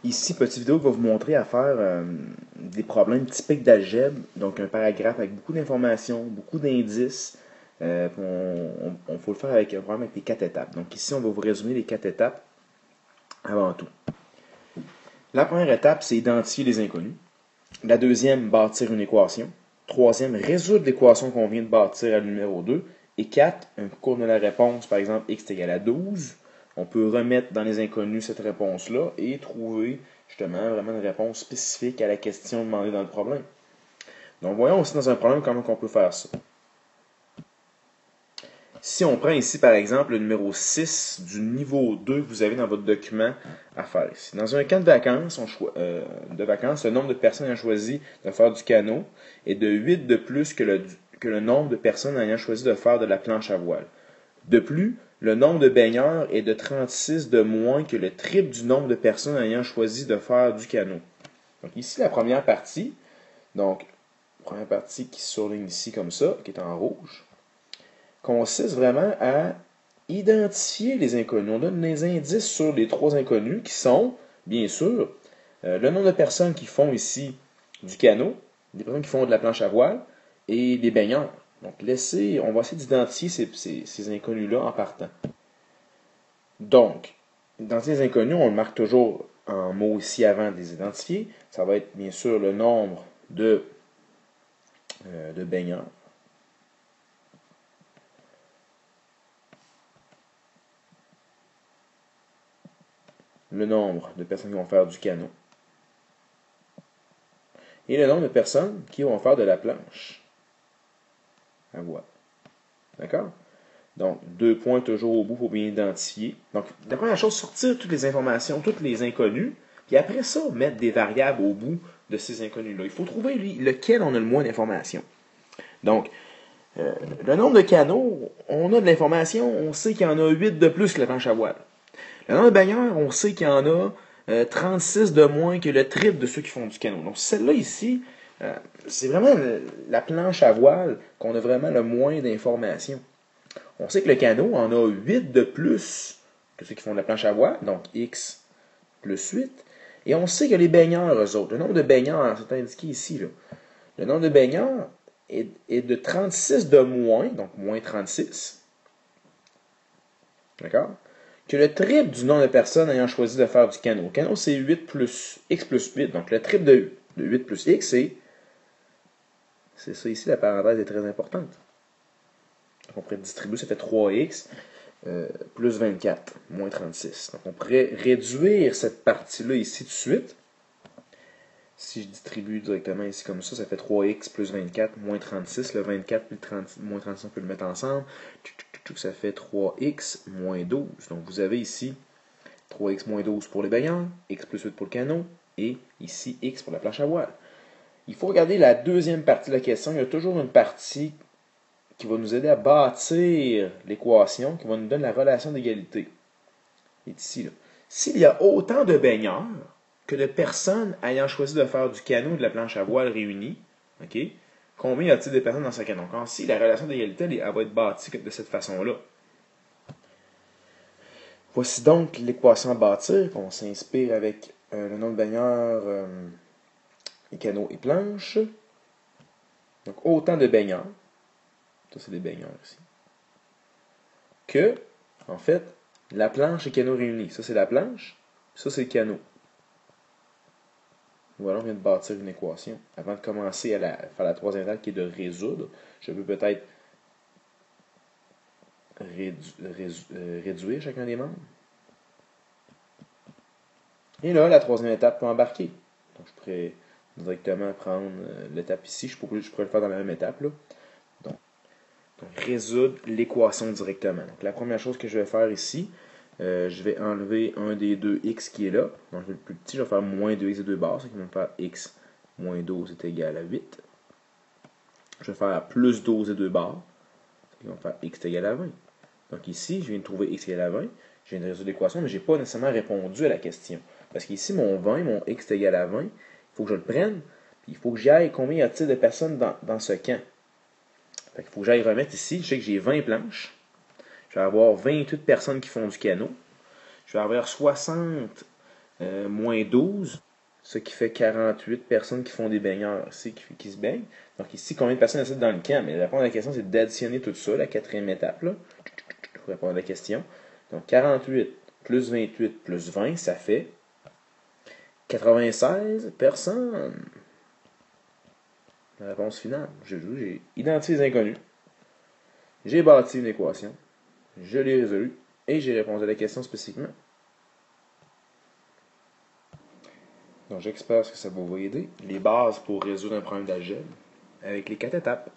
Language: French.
Ici, petite vidéo qui va vous montrer à faire des problèmes typiques d'algèbre. Donc, un paragraphe avec beaucoup d'informations, beaucoup d'indices. Faut le faire avec un problème avec les 4 étapes. Donc, ici, on va vous résumer les 4 étapes avant tout. La première étape, c'est identifier les inconnus. La deuxième, bâtir une équation. Troisième, résoudre l'équation qu'on vient de bâtir à le numéro 2. Et 4, un cours de la réponse, par exemple, x est égal à 12. On peut remettre dans les inconnus cette réponse-là et trouver justement vraiment une réponse spécifique à la question demandée dans le problème. Donc, voyons aussi dans un problème comment on peut faire ça. Si on prend ici, par exemple, le numéro 6 du niveau 2 que vous avez dans votre document à faire ici. Dans un camp de vacances, le nombre de personnes ayant choisi de faire du canot est de 8 de plus que le nombre de personnes ayant choisi de faire de la planche à voile. De plus, le nombre de baigneurs est de 36 de moins que le triple du nombre de personnes ayant choisi de faire du canot. Donc ici, la première partie, qui se surligne ici comme ça, qui est en rouge, consiste vraiment à identifier les inconnus. On donne des indices sur les 3 inconnus qui sont, bien sûr, le nombre de personnes qui font ici du canot, des personnes qui font de la planche à voile, et les baigneurs. Donc, on va essayer d'identifier ces inconnus-là en partant. Donc, dans ces inconnus, on le marque toujours en mots ici avant de les identifier. Ça va être bien sûr le nombre de baigneurs. Le nombre de personnes qui vont faire du canot. Et le nombre de personnes qui vont faire de la planche à voile. D'accord? Donc, 2 points toujours au bout pour bien identifier. Donc, la première chose, sortir toutes les informations, toutes les inconnus, puis après ça, mettre des variables au bout de ces inconnus-là. Il faut trouver, lequel on a le moins d'informations. Donc, le nombre de canots, on a de l'information, on sait qu'il y en a 8 de plus que la planche à voile. Le nombre de baigneurs, on sait qu'il y en a 36 de moins que le triple de ceux qui font du canot. Donc, celle-là ici, c'est vraiment la planche à voile qu'on a vraiment le moins d'informations. On sait que le canot en a 8 de plus que ceux qui font de la planche à voile, donc x plus 8. Et on sait que les baigneurs, eux autres, le nombre de baigneurs, c'est indiqué ici, là, le nombre de baigneurs est de 36 de moins, donc moins 36. D'accord? Que le triple du nombre de personnes ayant choisi de faire du canot. Le canot, c'est 8 plus x plus 8. Donc, le triple de 8 plus x, c'est ça ici, la parenthèse est très importante. Donc, on pourrait distribuer, ça fait 3x plus 24, moins 36. Donc, on pourrait réduire cette partie-là ici tout de suite. Si je distribue directement ici comme ça fait 3x plus 24, moins 36. Le 24 plus moins 36, on peut le mettre ensemble. Ça fait 3x moins 12. Donc, vous avez ici 3x moins 12 pour les baigneurs, x plus 8 pour le canot, et ici x pour la planche à voile. Il faut regarder la deuxième partie de la question. Il y a toujours une partie qui va nous aider à bâtir l'équation, qui va nous donner la relation d'égalité. Et ici, s'il y a autant de baigneurs que de personnes ayant choisi de faire du canot et de la planche à voile réunies, OK, combien y a-t-il de personnes dans ce cas? Donc, ainsi, la relation d'égalité, elle va être bâtie de cette façon-là. Voici donc l'équation à bâtir, qu'on s'inspire avec le nombre de baigneurs, et canots et planches. Donc, autant de baigneurs, ça c'est des baigneurs ici, que, en fait, la planche et canot réunis. Ça c'est la planche, ça c'est le canot. Voilà, on vient de bâtir une équation. Avant de commencer à faire la troisième étape qui est de résoudre, je peux peut-être réduire chacun des membres. Et là, la troisième étape peut embarquer. Donc, je pourrais directement prendre l'étape ici. Je pourrais le faire dans la même étape. Là. Donc, résoudre l'équation directement. Donc, la première chose que je vais faire ici, je vais enlever un des deux x qui est là. Donc, je vais le plus petit, je vais faire moins 2x et 2 barres. Ça qui va me faire x moins 12 est égal à 8. Je vais faire plus 12 et 2 barres. Ça qui va me faire x est égal à 20. Donc ici, je viens de trouver x égale à 20. Je viens de résoudre l'équation, mais je n'ai pas nécessairement répondu à la question. Parce qu'ici, mon 20, mon x est égal à 20, il faut que je le prenne. Puis il faut que j'y aille combien y a-t-il de personnes dans ce camp. Fait qu'il faut que j'aille remettre ici. Je sais que j'ai 20 planches. Je vais avoir 28 personnes qui font du canot. Je vais avoir 60 moins 12, ce qui fait 48 personnes qui font des baigneurs, ici, qui se baignent. Donc ici, combien de personnes essaient dans le camp? Mais la réponse à la question, c'est d'additionner tout ça, la quatrième étape, là, pour répondre à la question. Donc 48 plus 28 plus 20, ça fait 96 personnes. La réponse finale. J'ai identifié les inconnus. J'ai bâti une équation. Je l'ai résolue. Et j'ai répondu à la question spécifiquement. Donc j'espère que ça va vous aider. Les bases pour résoudre un problème d'algèbre avec les 4 étapes.